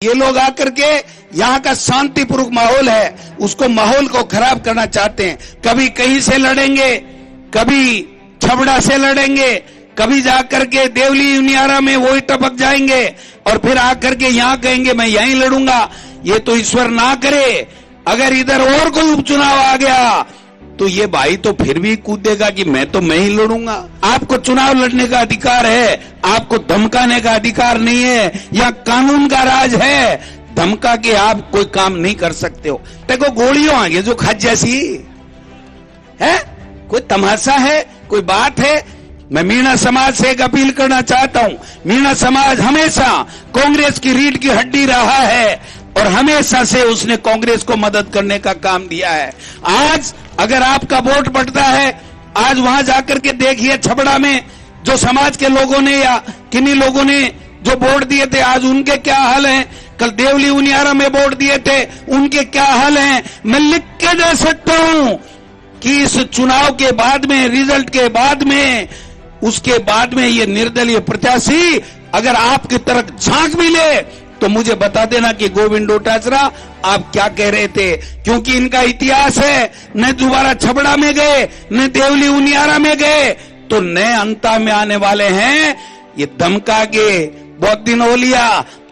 ये लोग आकर के यहाँ का शांतिपूर्वक माहौल है, उसको माहौल को खराब करना चाहते हैं। कभी कहीं से लड़ेंगे, कभी छबड़ा से लड़ेंगे, कभी जाकर के देवली उनियारा में वही टपक जाएंगे और फिर आकर के यहाँ कहेंगे मैं यहीं लड़ूंगा। ये तो ईश्वर ना करे, अगर इधर और कोई उपचुनाव आ गया तो ये भाई तो फिर भी कूदेगा कि मैं ही लड़ूंगा। आपको चुनाव लड़ने का अधिकार है, आपको धमकाने का अधिकार नहीं है। यह कानून का राज है, धमका के आप कोई काम नहीं कर सकते हो। देखो गोलियों आगे जो खज जैसी है, कोई तमाशा है, कोई बात है। मैं मीणा समाज से एक अपील करना चाहता हूं। मीणा समाज हमेशा कांग्रेस की रीढ़ की हड्डी रहा है और हमेशा से उसने कांग्रेस को मदद करने का काम दिया है। आज अगर आपका वोट बढ़ता है, आज वहां जाकर के देखिए छबड़ा में जो समाज के लोगों ने या किन्हीं लोगों ने जो वोट दिए थे, आज उनके क्या हाल हैं। कल देवली उनियारा में वोट दिए थे, उनके क्या हाल हैं। मैं लिख के दे सकता हूं कि इस चुनाव के बाद में, रिजल्ट के बाद में, उसके बाद में ये निर्दलीय प्रत्याशी अगर आपकी तरफ झांक भी ले तो मुझे बता देना कि गोविंद डोटासरा आप क्या कह रहे थे, क्योंकि इनका इतिहास है। न दोबारा छबड़ा में गए, न देवली उनियारा में गए, तो नए अंता में आने वाले हैं। ये धमका के बहुत दिन हो लिया,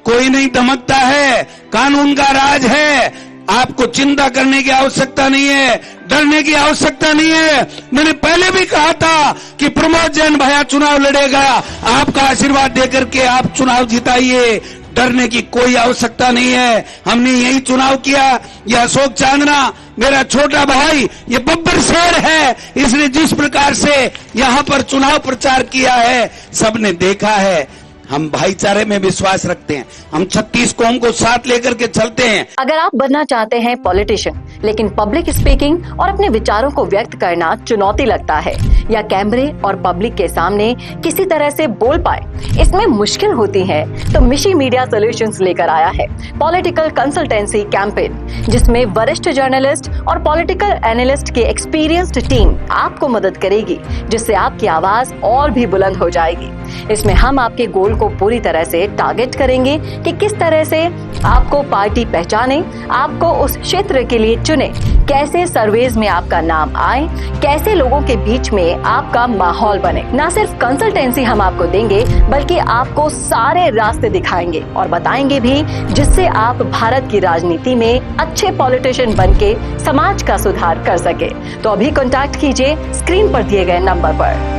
कोई नहीं धमकता है, कानून का राज है। आपको चिंता करने की आवश्यकता नहीं है, डरने की आवश्यकता नहीं है। मैंने पहले भी कहा था कि प्रमोद जैन भैया चुनाव लड़ेगा, आपका आशीर्वाद देकर के आप चुनाव जिताइए, डरने की कोई आवश्यकता नहीं है। हमने यही चुनाव किया। यह अशोक चांदना मेरा छोटा भाई, ये बब्बर शेर है, इसने जिस प्रकार से यहाँ पर चुनाव प्रचार किया है सबने देखा है। हम भाईचारे में विश्वास रखते हैं, हम 36 कौम को साथ लेकर के चलते हैं। अगर आप बनना चाहते हैं पॉलिटिशियन, लेकिन पब्लिक स्पीकिंग और अपने विचारों को व्यक्त करना चुनौती लगता है, या कैमरे और पब्लिक के सामने किसी तरह से बोल पाए इसमें मुश्किल होती है, तो मिशी मीडिया सॉल्यूशंस लेकर आया है पॉलिटिकल कंसल्टेंसी कैंपेन, जिसमें वरिष्ठ जर्नलिस्ट और पॉलिटिकल एनालिस्ट की एक्सपीरियंस्ड टीम आपको मदद करेगी, जिससे आपकी आवाज और भी बुलंद हो जाएगी। इसमें हम आपके गोल को पूरी तरह से टारगेट करेंगे कि किस तरह से आपको पार्टी पहचाने, आपको उस क्षेत्र के लिए चुने, कैसे सर्वेज में आपका नाम आए, कैसे लोगों के बीच में आपका माहौल बने। न सिर्फ कंसल्टेंसी हम आपको देंगे, बल्कि आपको सारे रास्ते दिखाएंगे और बताएंगे भी, जिससे आप भारत की राजनीति में अच्छे पॉलिटिशियन बनके समाज का सुधार कर सके। तो अभी कॉन्टैक्ट कीजिए स्क्रीन पर दिए गए नंबर पर।